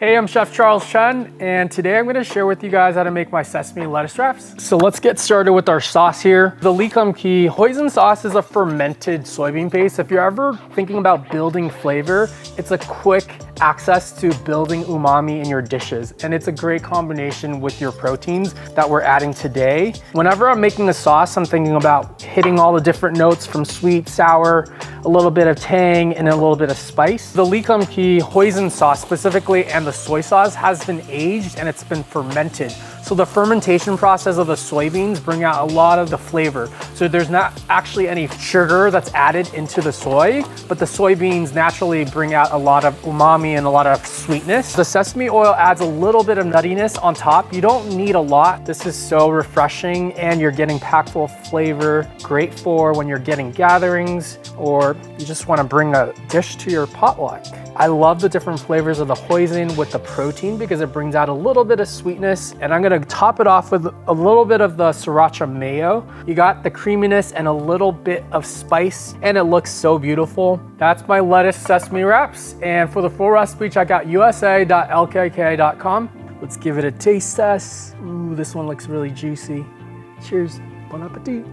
Hey, I'm Chef Charles Chen, and today I'm going to share with you guys how to make my sesame lettuce wraps. So let's get started with our sauce here. The Licum Key Hoisin sauce is a fermented soybean paste. If you're ever thinking about building flavor, it's a quick access to building umami in your dishes, and it's a great combination with your proteins that we're adding today. Whenever I'm making a sauce, I'm thinking about hitting all the different notes from sweet, sour, a little bit of tang, and a little bit of spice. The Licum Key Hoisin sauce specifically and the soy sauce has been aged and it's been fermented. So the fermentation process of the soybeans bring out a lot of the flavor. So there's not actually any sugar that's added into the soy, but the soybeans naturally bring out a lot of umami and a lot of sweetness. The sesame oil adds a little bit of nuttiness on top. You don't need a lot. This is so refreshing and you're getting packed full of flavor. Great for when you're getting gatherings or you just want to bring a dish to your potluck. I love the different flavors of the hoisin with the protein because it brings out a little bit of sweetness, and I'm gonna top it off with a little bit of the Sriracha Mayo. You got the creaminess and a little bit of spice, and it looks so beautiful. That's my lettuce sesame wraps, and for the full recipe, check out usa.lkk.com. Let's give it a taste test. Ooh, this one looks really juicy. Cheers, bon appetit.